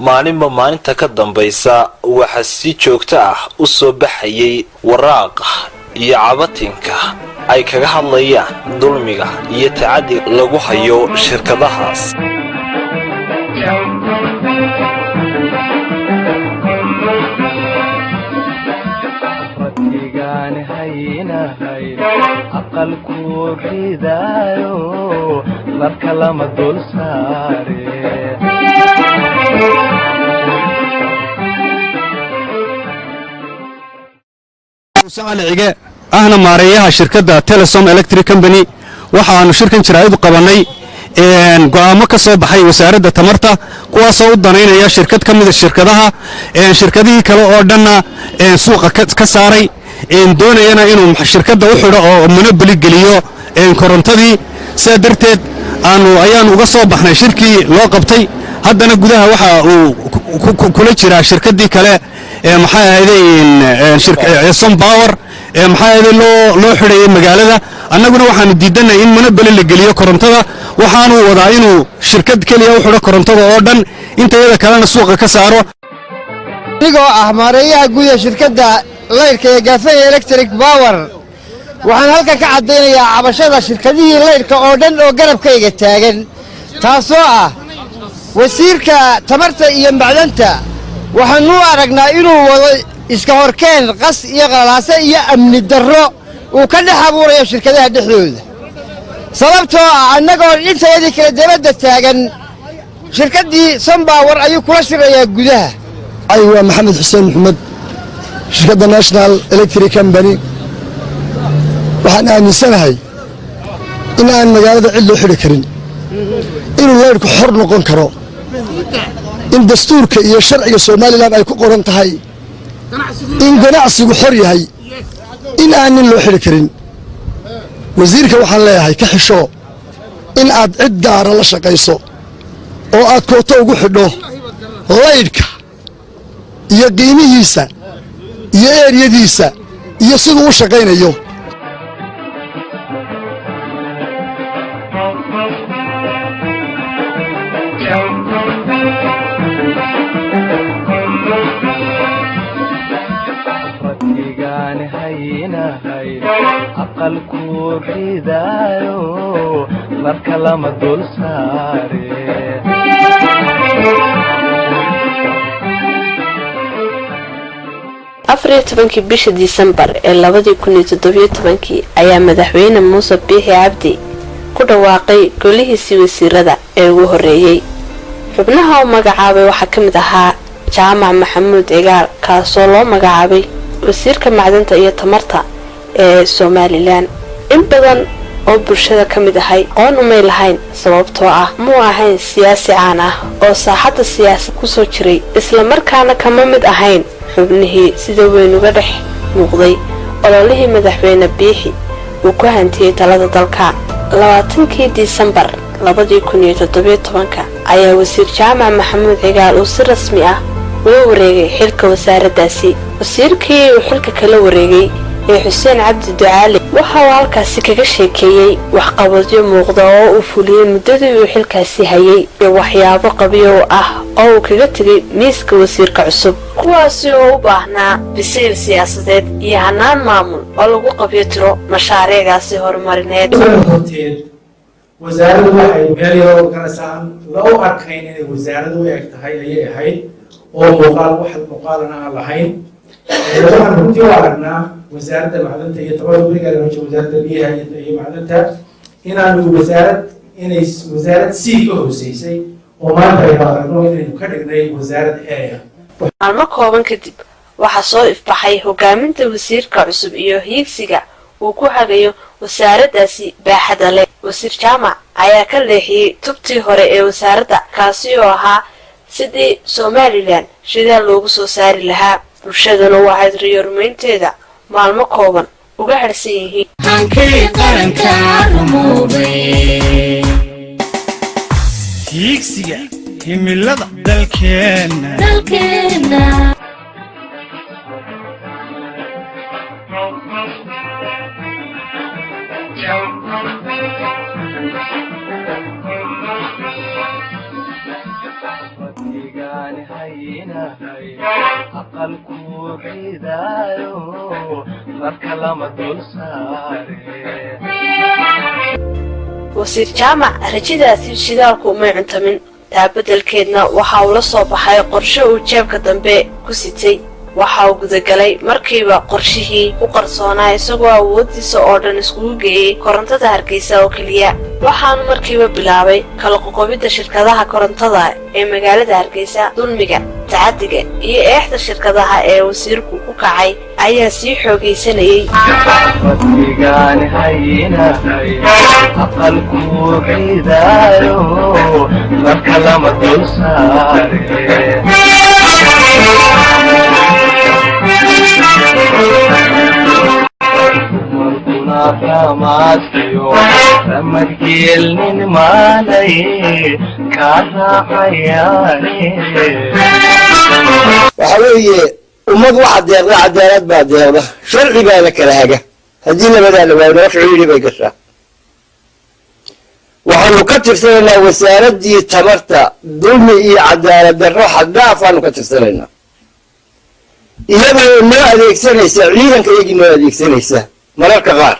maalinba maalinta ka dambaysa waxa si joogto ah u soo baxayay waraaqa iyo cabatinka ay kaga hadlayaan dulmiga iyo tacaddiga lagu hayo shirkadahaas. ahna maareeyaha shirkadda Telesom Electric Company waxaanu shirkan jiraayadu qabanay go'aamo ka soo baxay wasaaradda tamarta kuwaas oo u daneynaya shirkad ka mid ah shirkadaha shirkadihii kale oo dhanna suuqa ka saaray doonayana inuu shirkadda u xidho oo monopoly geliyo korontadii sida darteed ayaan uga soo baxnay shirkii loo qabtay haddana gudaha waxa uu kula jira shirkadii kale maxay ahaydeen Sun Power maxay ahayd loo xidhay magaalada annaguna waxaanu diidanay in monopoly la geliyo korontada waxaanu wadaa inuu shirkad kaliya u xidho korontada oo dhan inteeda kalena suuqa ka saaro anigoo ah maareeyaha guud ee shirkadda laydhka ee Gafay Electric Power waxaan halka ka cadeynayaa cabashada shirkadihii laydhka oo dhan oo garabkayga taagan taasoo ah wasiirka tamarta iyo macdanta waxaanu aragnaa inuu wado iska horkeen qas iyo qalaase iyo amni darro uu ka dhex abuurayo shirkadaha dhexdooda sababtoo ah annagoo intayadii kala dibadda taagan shirkaddii Sun Power ayuu kula shirayaa gudaha aywa maxamed xuseen maxamed shirkadda National Electric Company waxaan aaminsanahay in aan magaalada cid loo xidhi karin inuu laydhku xor noqon karo in dastuurka iyo sharciga Soomaaliland ay ku qoran tahay in ganacsigu xor yahay in aan loo xidhi karin wasiirka waxaan leeyahay ka xisho in aad cid gaar ah la shaqayso oo aad kooto ugu xidho laydhka iyo qiimihiisa iyo eeriyadiisa iyo siduu u shaqaynayo afar tobankii bisha Disembar ee 2017 ayaa madaxweyne Muuse Biixi Cabdi ku dhawaaqay golihiisa wasiirada ee ugu horeeyay xubnaha uu magacaabay waxa kamid ahaa Jaamac Maxamuud Cigaal kaasoo loo magacaabay wasiirka macdanta iyo tamarta ee Soomaaliland in badan oo bulshada kamid ahay qoon uma lahayn sababtoo ah muu ahayn siyaasi caan ah oo saaxadda siyaasadda ku soo jiray isla markaana kama mid ahayn xubnihii sida weyn uga dhex muuqday ololihii madaxweyne Biixi uu ku hantiyay talada dalka 20kii Disembar 2017 ayaa wasiir Jaamac Maxamuud Cigaal uu si rasmi ah ula wareegay xilka wasaaraddaasi wasiirkii uu xilka kala wareegay Xuseen Cabdi Ducaale waxa uu halkaasi kaga sheekeeyay waxqabadyo muuqda oo uu fuliyay muddadii uu xilkaasi hayay iyo waxyaabo qabiyo ah oo uu kaga tagay miiska wasiirka cusub kuwaasi oo u baahnaa bisayl siyaasadeed iyo hanaan maamul oo lagu qabiyo tiro mashaariicdaasi horumarineed wasaaraddu waxay meel yar oo ganacsan loo arkayn inay wasaaraddu u eg tahay ayay ahayd oo muuqaalna aan lahayn waxaan runtii u aragnaa wasaaradda macdanta iyo tamarta weligeeda wasaaradda biyaha iyo macdanta inaanu wasaarad sii ka hooseysay oo maanta aynu aragno inaynu ka dhignay wasaarad eeya maalmo kooban kadib waxaa soo ifbaxay hogaaminta wasiirka cusub iyo hiigsiga uu ku hagayo wasaaraddaasi baaxadda leh wasiir Jaamac ayaa ka leexiyay tubtii hore ee wasaaradda kaasi oo ahaa sidii Soomaaliland shidaal loogu soo saari lahaa bulshadana waxay riyoormeynteeda maalmo kooban uga harsan yihiin hankii qaranka rumoobay hiigsiga himilada dalkeena wasiir jaamac rajadaasi shidaalku umay cuntamin taa beddelkeedna waxa uu la soo baxay qorshe uu jeebka dambe ku sitay waxa uu gudagalay markiiba qorshihii u qarsoonaa isagoo awooddiisa oo dhan iskugu geeyey korontada hargeysa oo keliya waxaanu markiiba bilaabay kala qoqobidda shirkadaha korontada ee magaalada hargeysa dulmiga tacadiga iyo eexda shirkadaha ee wasiirku ku kacay ayaa sii xoogaysanayay وحوي ummad waxa deeqda cadaalad baa deeqda sharci baa la kala haga hadii labada la waayo sharci bay gashaa waxaanu ka tirsanaynaa wasaaradii tamarta dulmi iyo cadaalad darro xadaaf aanu ka tirsanaynaa iyadoo noo adeegsanaysa ciidanka iyagii noo adeegsanaysa mararka qaar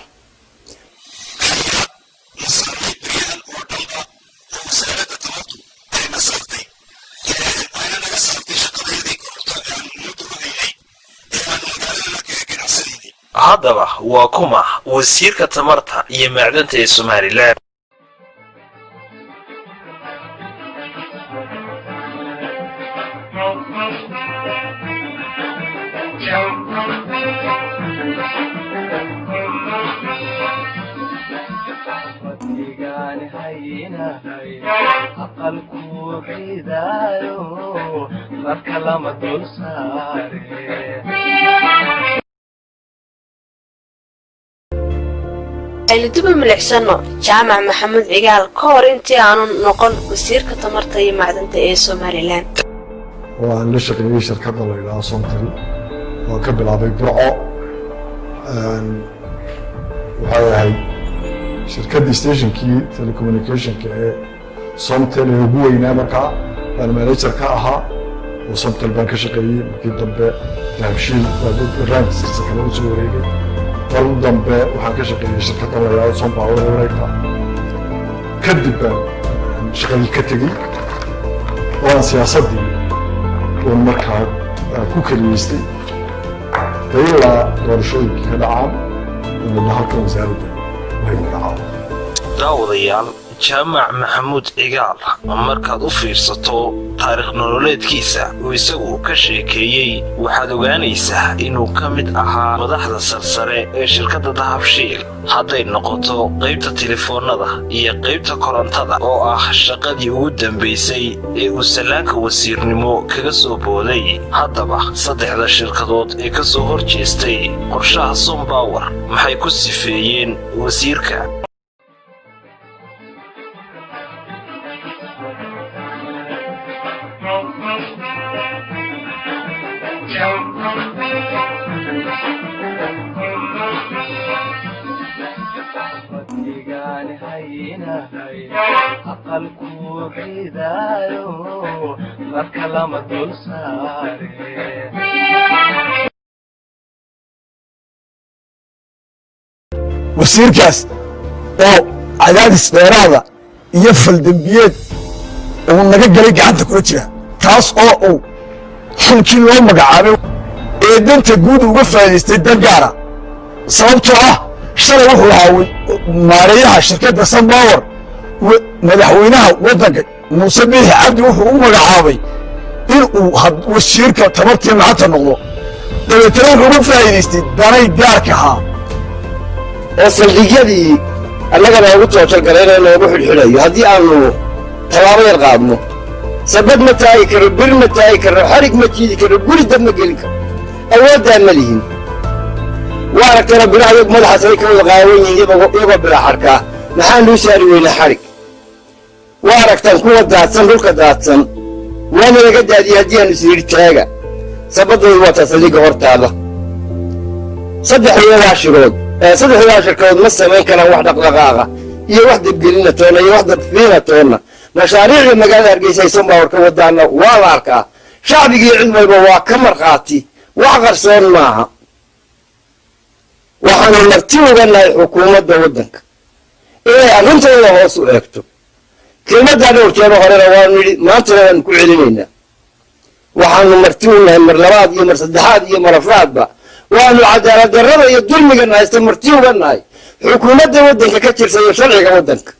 haddaba waa kuma wasiirka tamarta iyo macdanta ee Soomaaliland aynu dib u milicsano jaamac maxamuud cigaal ka hor intii aanu noqon wasiirka tamarta iyo macdanta ee Soomaaliland waan la shaqeeyay shirkadda la yiraahdo Somtel oo ka bilaabay Burco waxay ahayd shirkaddii stationkii telecommunicationka ee Somtel ee ugu weynaa markaa baan manager ka ahaa oo Somtel baan ka shaqeeyay markii dambe dahabshiil waa barnaamij sirta lagu soo wareegay markii dambe waxaan ka shaqeeyay shirkadda la yiraahdo Sompower Wareegta kadib baan shaqadii ka tegey waan siyaasaddii oo markaa ku kaliyeystay ilaa doorashooyinkii ka dhacaan oo halkan wasaaradda way dhacaan daawadayaal jaamac maxamuud cigaal markaad u fiirsato taariikh nololeedkiisa oo isagu ka sheekeeyay waxaad ogaanaysaa inuu ka mid ahaa madaxda sarsare ee shirkadda dahabshiil hadday noqoto qaybta telefoonada iyo qaybta korontada oo ah shaqadii ugu dambaysay ee uu salaanka wasiirnimo kaga soo booday haddaba saddexda shirkadood ee ka soo horjeestay qorshaha Sompower maxay ku sifeeyeen wasiirka wasiirkaas oo cadaadis dheeraada iyo faldambiyeed oo naga galay gacanta kula jira taas oo uu xilkii loo magacaabay ee danta guud uga faa'iideystay dad gaara sababtoo ah shalay wuxuu lahaa maareeyaha shirkadda Sompower madaxweynaha waddanka Muuse Biixi Cabdi wuxuu u magacaabay inuu wasiirka tamartii maanta noqdo dabeetana wuxuu uga faa'iideystay danay gaarka ahaa oo saldhigyadii annagana ugu toojalgalayna loogu xidhxidhayo haddii aanu tallaabo yar qaadno sabab ma taagi karo bir ma taagi karo xarig ma jiidi karo guri dab ma gelin karo awooddaa ma lihin waa aragtana biraha madaxaas ay ka wada qaawan yihiin iyagoo bira xarkaa maxaan luu saari weynaa xarig waa aragtaan kuwa daadsan dhulka daadsan waana laga daadiyey haddii aanu isyihi taaga sababdoodu waa taa saldhigga hortaada saddexdaa shirkadood ma samayn karaan wax dhaqdhaqaaqa iyo wax dabgelina toonna iyo wax dabfiina toonna mashaariicda magaalada Hargeysa ay Sompower ka wadaana waa la arkaa shacbigii cid walba waa ka markhaati wax qarsoon maaha waxaanu marti uga nahay xukuumadda waddanka inay arrintooda hoos u eegto kelmaddaa dhowrkeeda horena waanu yidhi maantana waanu ku celinaynaa waxaanu marti u nahay mar labaad iyo mar saddexaad iyo mar afraadba waanu cadaalad darrada iyo dulmigana haysta marti uga nahay xukuumadda waddanka ka jirta iyo sharciga waddanka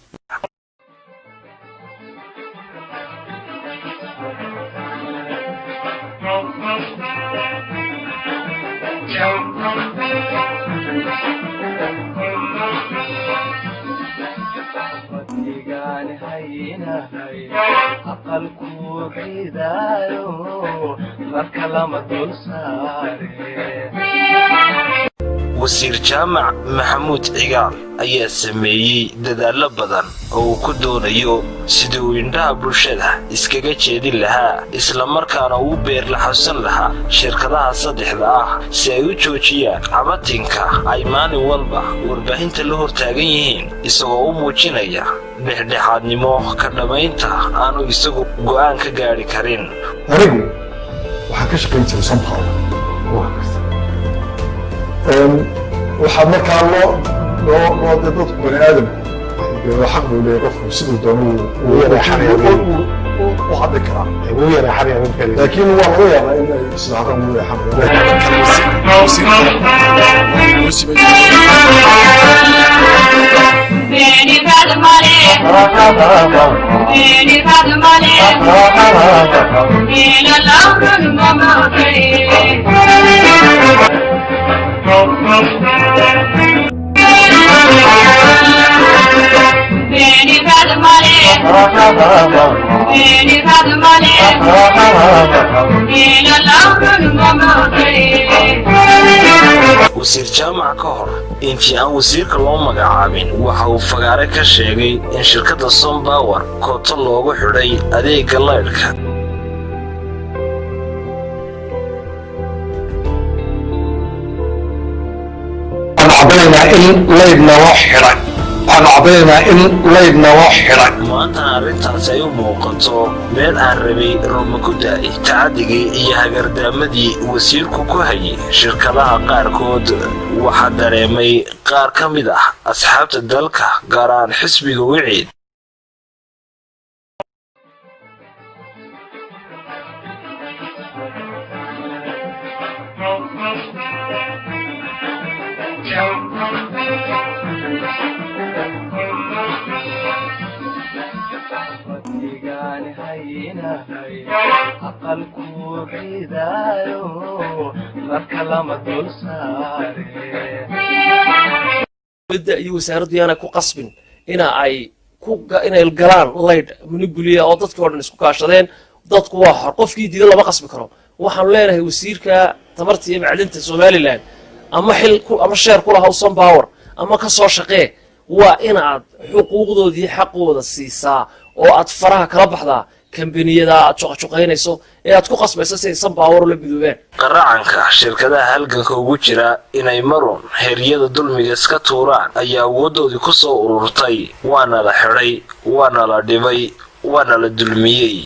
wasiir jaamac maxamuud cigaal ayaa sameeyey dadaallo badan oo uu ku doonayo sidii uu indhaha bulshada iskaga jeedin lahaa islamarkaana uu beerlaxawsan lahaa shirkadaha saddexda ah si ay u joojiyaan cabatinka ay maalin walba warbaahinta la hortaagan yihiin isagoo u muujinaya dhexdhexaadnimo ka dhammaynta aanu isagu go'aan ka gaadhi karin anigu waxaan ka shaqayn jiray sompaw waxaa markaa loo dadku bani aadamku xaq buu leeyahay qofku siduu doono u hadli karaa laakiin waa laga yaabaa in ay islaadaan uu wasiir jaamac ka hor intii aan wasiirka loo magacaabin waxa uu fagaare ka sheegay in shirkadda sompower kooto loogu xidhay adeegga laydhka maantana arrintaasi ay u muuqato meel aan rabay rooma ku daa'ay tacadigii iyo hagardaamadii wasiirku ku hayay shirkadaha qaarkood waxaa dareemay qaar ka mid ah asxaabta dalka gaar ahaan xisbiga wiciid iyo wasaaraddu yaana ku qasbin inay galaan laydh munuguliya oo dadkii oo dhan isku kaashadeen dadku waa xor qofkii diidan lama qasbi karo waxaanu leenahay wasiirka tamarta iyo macdinta somaliland ama sheer ku lahaa sompower ama ka soo shaqee waa inaad xuquuqdoodii xaqooda siisaa oo aad faraha kala baxdaa kambaniyada aad juqajuqaynayso ee aad ku qasbayso si ay sompower la midoobaan qaracanka shirkadaha halganka ugu jira inay marun heryada dulmiga iska tuuraan ayaa awoodoodii ku soo ururtay waana la xidhay waana la dhibay waana la dulmiyey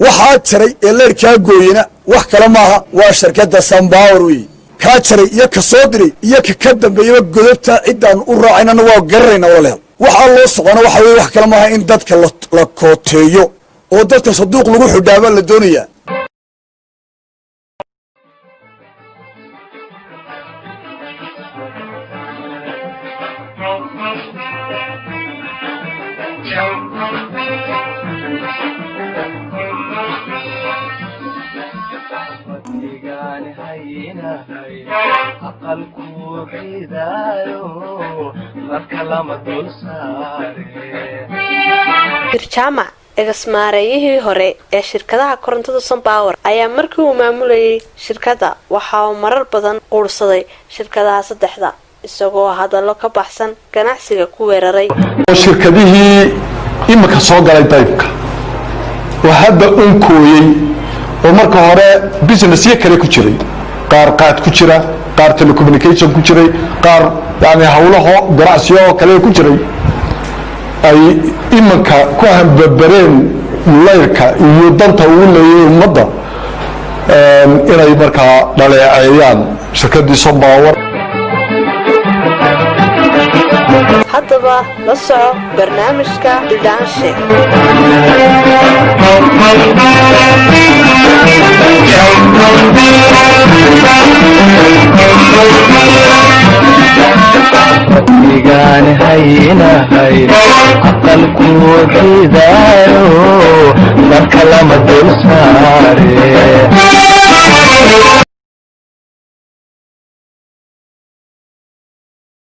waxaa jaray ee leerkaa gooyena wax kale maaha waa shirkadda sompower wey kaa jaray iyo ka soo diray iyo ka dambeeyaba godobta ciddaan u raacaynana waa garanayna waleel waxaa loo socona waxa weye wax kale maaha in dadka la kooteeyo oo dadka saduuq lagu xidhaabaa la doonayaa jaamac egasmaareeyihii hore ee shirkadaha korontada Sunpower ayaa markii uu maamulayay shirkadda waxa uu marar badan quursaday shirkadaha saddexda isagoo hadallo ka baxsan ganacsiga ku weeraray shirkadihii imika soo galay daybka oo hadda unkooyay oo marka hore business kale ku jiray qaar qaad ku jira qaar telecommunication ku jiray qaar yani hawlaha ganacsiga kale ku jiray ay imanka ku hambabareen layrka iyo danta ugu leeyahay ummadda inay markaa dhaleeceeyaan shirkadii Sunpower. haddaba la soco barnaamijka bidaanshe igaan haynahay aqalku diidayo marka lama dul saare